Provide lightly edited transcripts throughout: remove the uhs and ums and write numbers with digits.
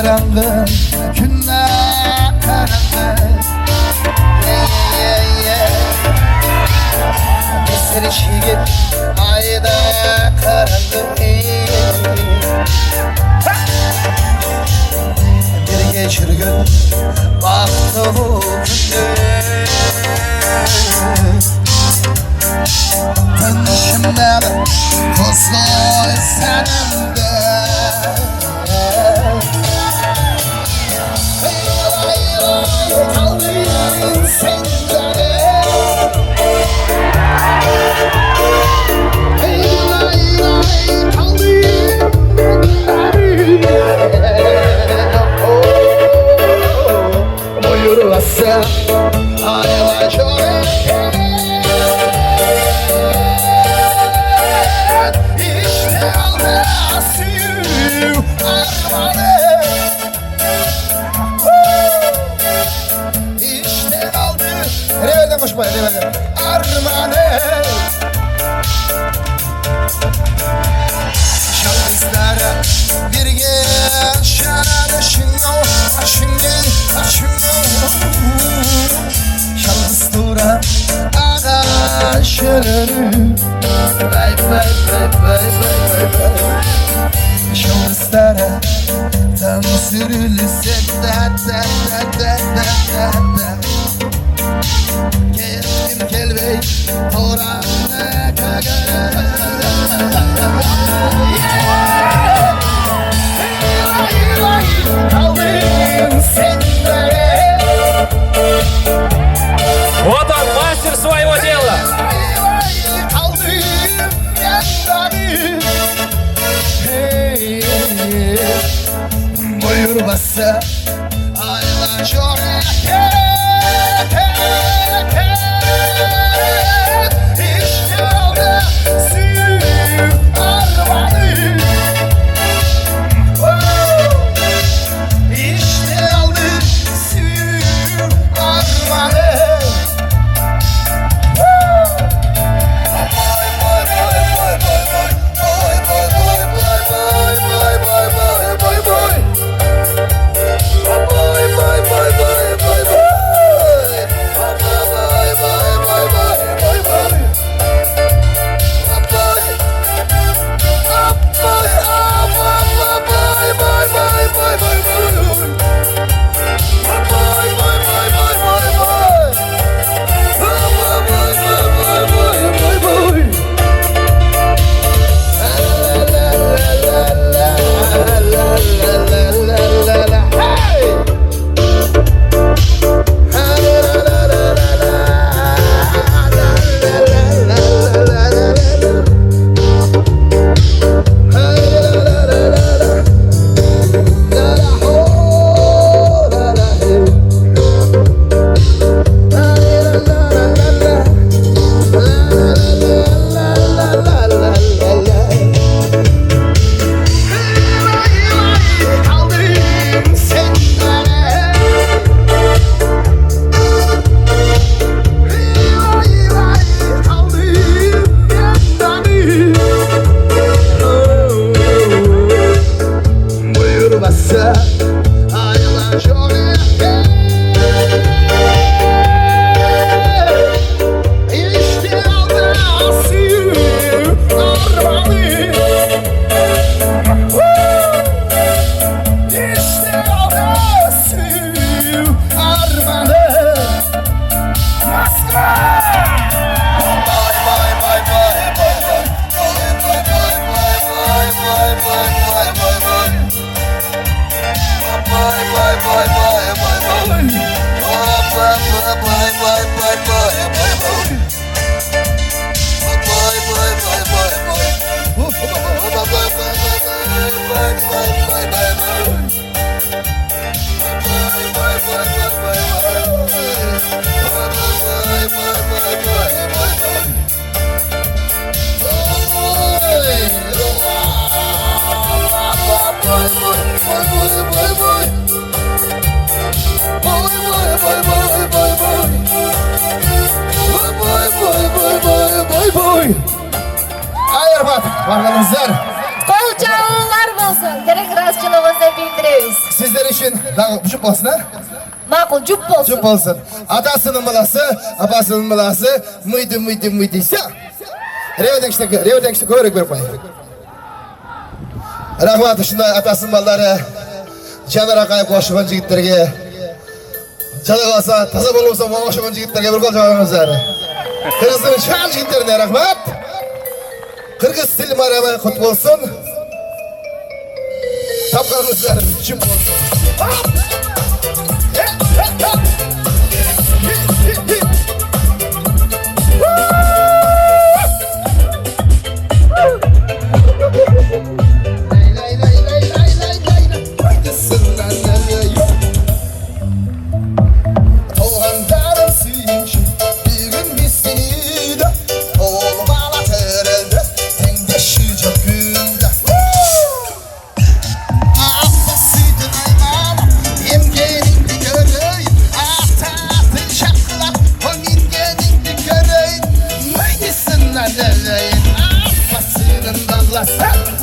karanlık, günler karanlık. Bir seni şiir ayda karanlık. Bir geçirgin baktı bu günler. Dönüşümden kozloy senimde. Kalbim sende. Buyurmazsa ayılacak. İşte aldasıyım armanı. İşte aldı. Nereden koşmayın, nereden? Armanı. Şanslara bir geçen aşınıyor, aşınıyor, aşınıyor. Şans dura ağaçları. Bay bay bay bay bay bay. Şanslara tam sürülse da da da da da da. Keskin kelbey toranı kagara. Вот он, мастер своего дела. Buyurmazsa ayılacak. İşte aldı suyum armanı. İşte aldı suyum armanı. Varlarınızlar. Qolchog'inglar bo'lsin. Tirikroqchiligimizni bildirib. Sizler için jup olsun ha? Ma'qul, jup bo'lsin. Jup olsun. Atasının balası, apasının balası, mıydı. Revden işte koyarak verip koyayım. Rahmat şunda atasının balları, canara kayıp koşulan jigitlerge, canı kalsa, taza bulursa koşulan jigitlerge bir kol cevabımızlar. Kırgız'ın şan jigitlerine rahmat. Kırgız Stil Maraba kutlu olsun. Tapkanızlar jup olsun.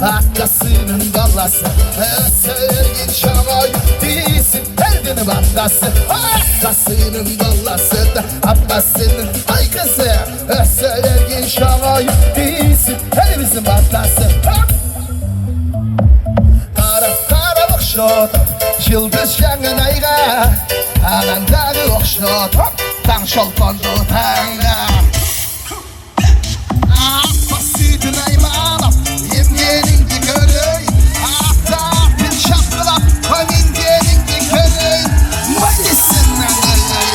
Atasının ballası, sevgin şamay değilsin, eldini battası. Atasının ballası da abbasının ay kızı, sevgin şamay değilsin, elimizin battası. Kara okşadım, yıldız yangın ayga, anandağı okşadım, tan şolpandı tanga. Abbasıydın aymanam, yemyeninki görey, Ahtapın şapkıla, koningeninki görey, Mayısından görey.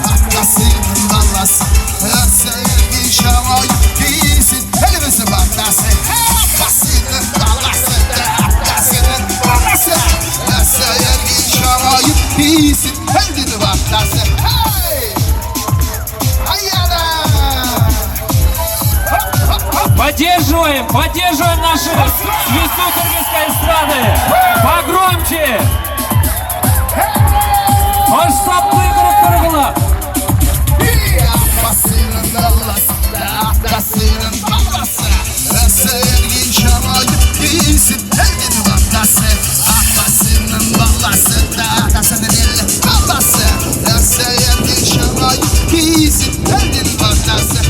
Abbasıydın ballası, sevgin şamay değilsin, elimizin battası. Abbasıydın ballası, sevgin şamay değilsin, elimizin battası. Поддерживаем нашу звезду кыргызской эстрады. Погромче. Аж сапты кырып кыргыла. Abbası'nın ballası, sevgin şamay değilsin, eldin battası. Abbası'nın ballası, atasının elle ballası, sevgin şamay değilsin, eldin battası.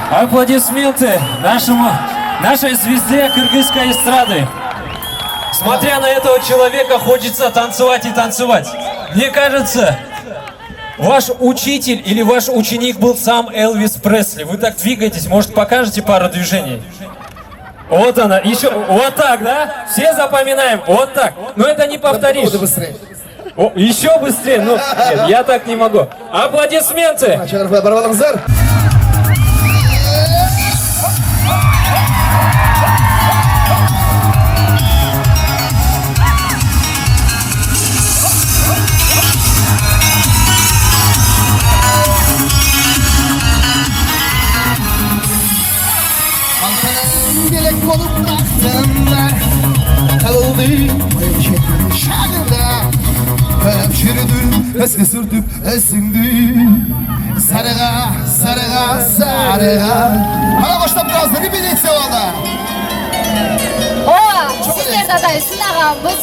Аплодисменты нашей звезде кыргызской эстрады. Смотря на этого человека, хочется танцевать и танцевать. Мне кажется, ваш учитель или ваш ученик был сам Элвис Пресли. Вы так двигаетесь, может, покажете пару движений? Вот она, еще, вот так, да? Все запоминаем, вот так. Но это не повторишь. О, еще быстрее, ну, нет, я так не могу. Аплодисменты! Gerek olup bıraktım kaldım şarkıda. Çürüdüm, eskisirtip esindim. Sarığa. Hala baştan biraz da bir biletse valla. Sizler dadayı sınağanbız.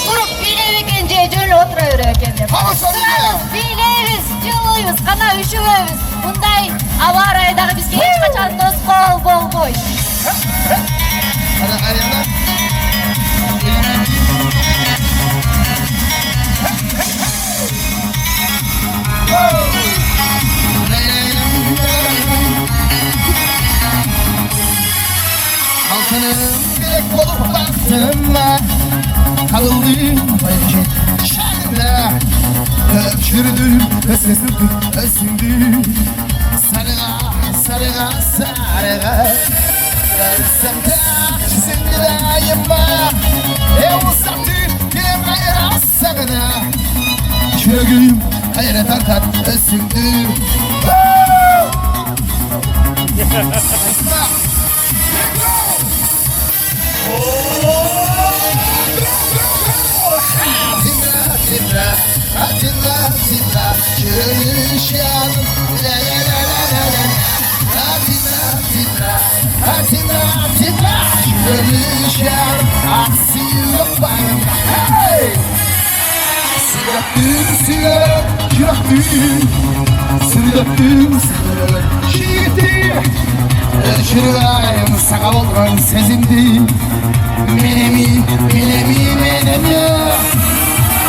Durup bilevikince jölü oturuyor ekenler. Sınağız, bileviz, jölüyüz, kana üşüyüz. Bunday hava araydağı bizge hiç kaçan dost bol. Hadi ayağına. Halkının gerek olup baktığımda kaldım şarkıda. Çürüdüm, eskisirtip esindim. Sarığa. Sen de sindirayım bana. Uzatı bir gayra sakına. Çürüğüm hayret artar esindim. Güzelişler aksiyonu bağımda. Hey! Sırattım sigara, yıraktım. Sırattım sigara, şiitti. Şırgayım sağa olgan sezimdi. Menemi.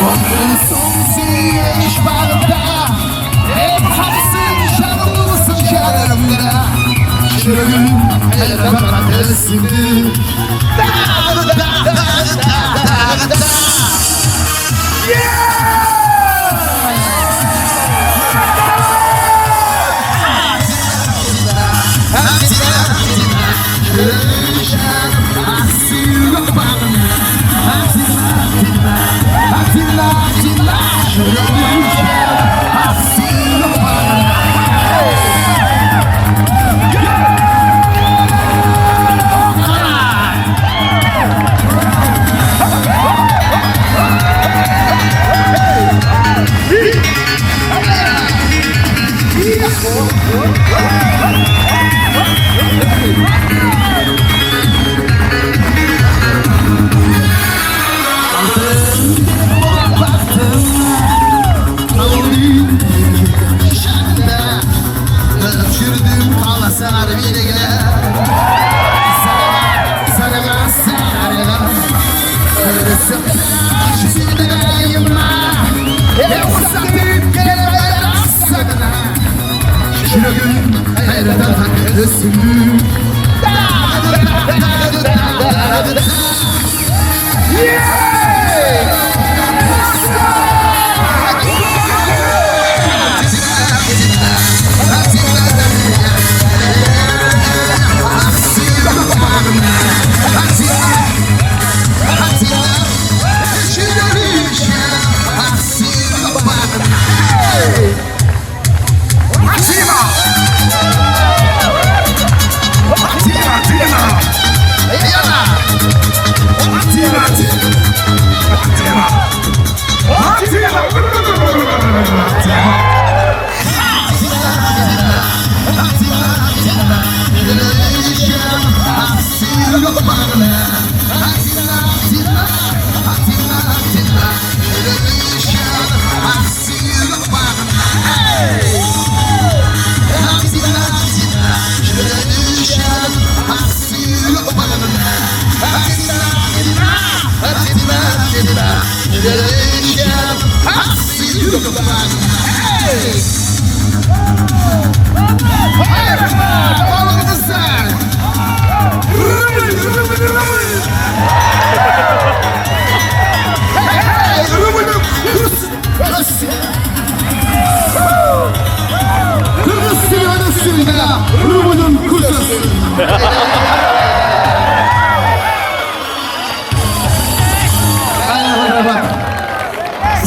Kondusun süyeş bağımda. Hep haksın şanlısın canımda. Şırgım elde bana tersimdi.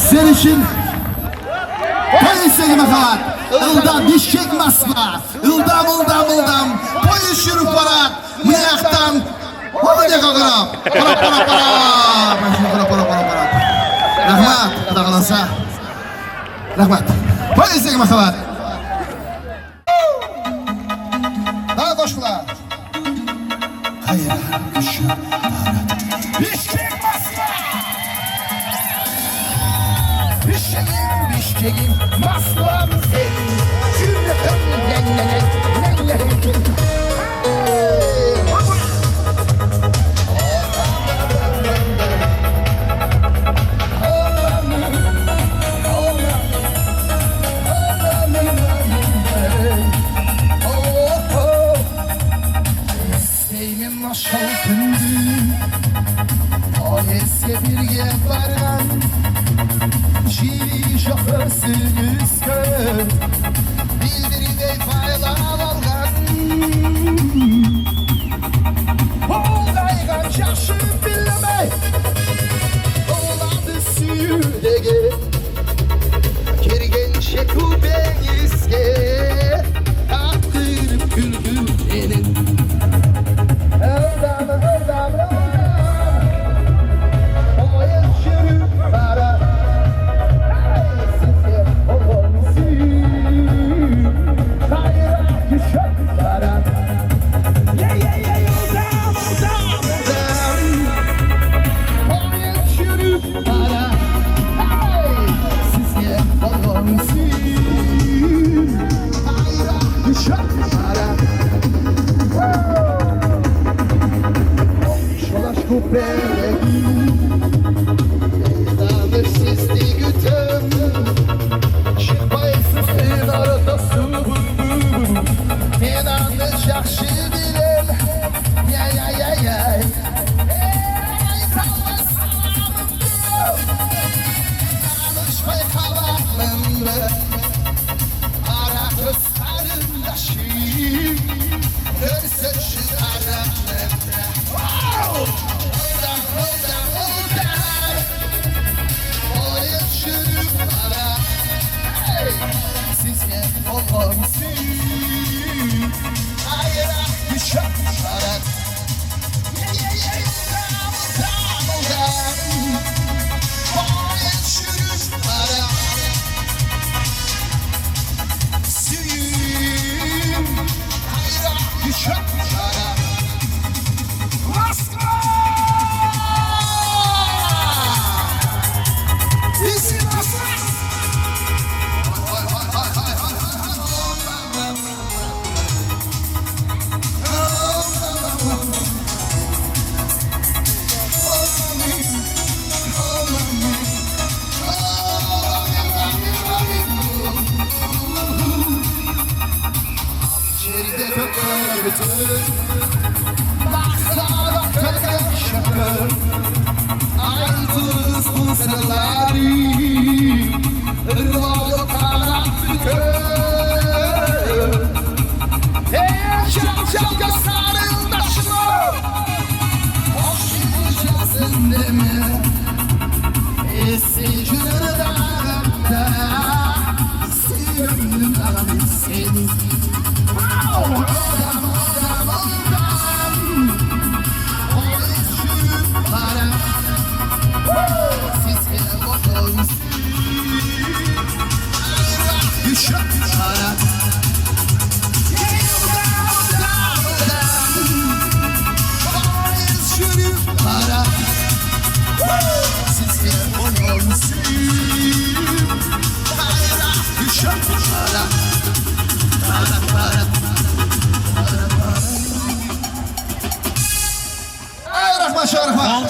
Sen için polisine bakat, ılda dişek masla, ıldam, polis şurup parat, mıyaktan, hadi kakırap, para. Rahmat, dağılansa. Rahmat, polisine bakat. Daha koşkular. Hayır, kuşu, parat, dişek masla. Bişkeğim maslam senin cümleten nenneler. Sevim aşaltındı o eski birge vargan Şiiri şoförsünüz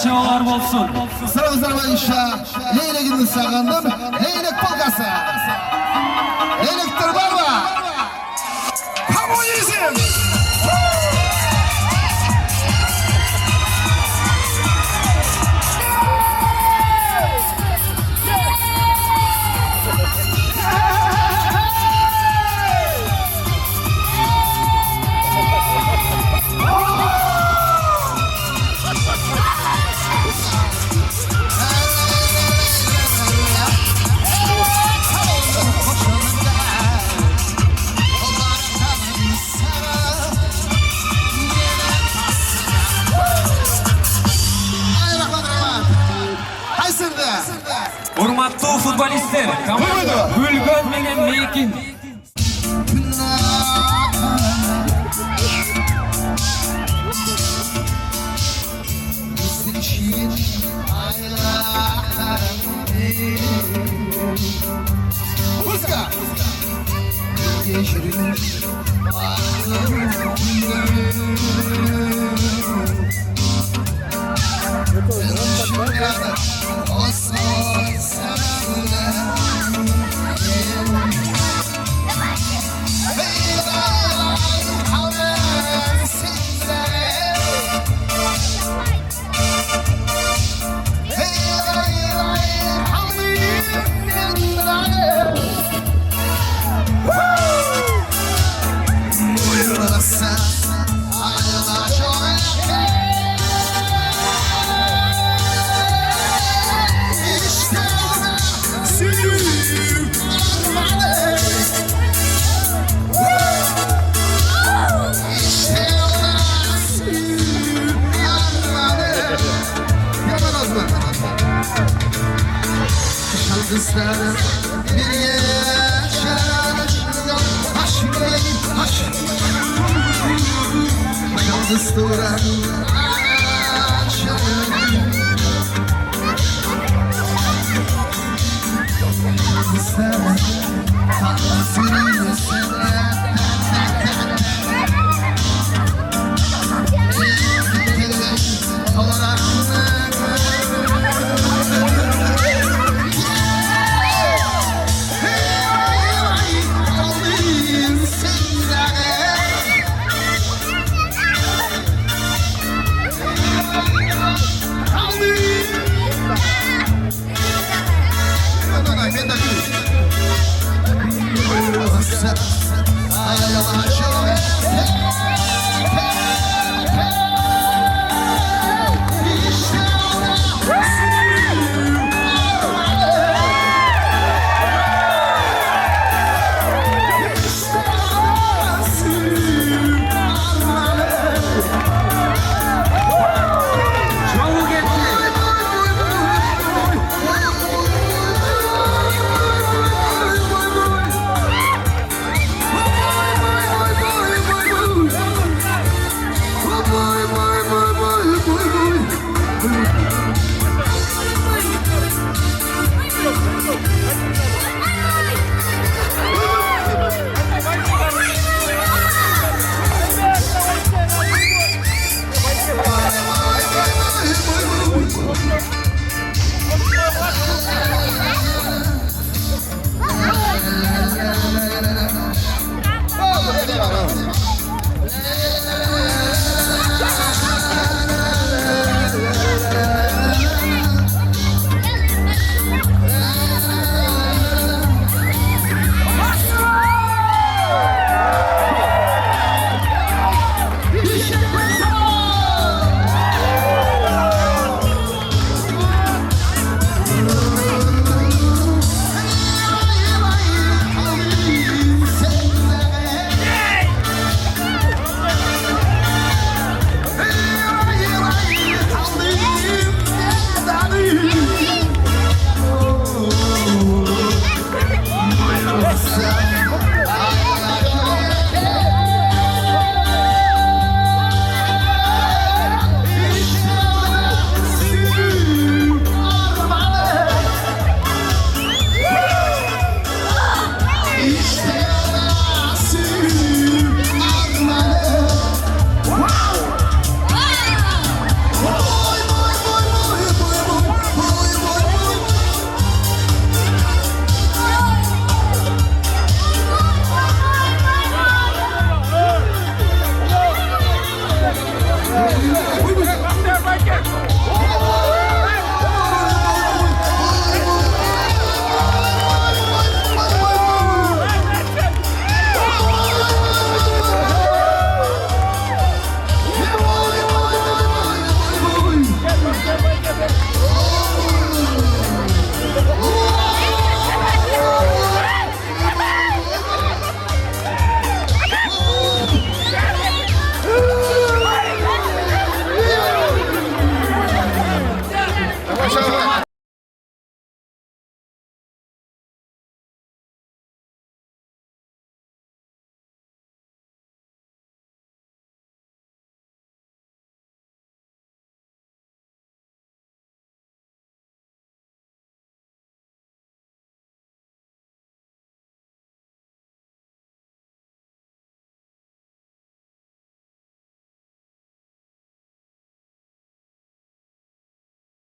Kalçalar olsun. Sıramızlar var inşa. Leylek'in sağandım. Leylek polkası. Leylektir var mı? Komünizm. Hurmatlı futbolistler, komanda Gülgön menen Meykin. Kızlar bir yaşar aşkım Yıldız duran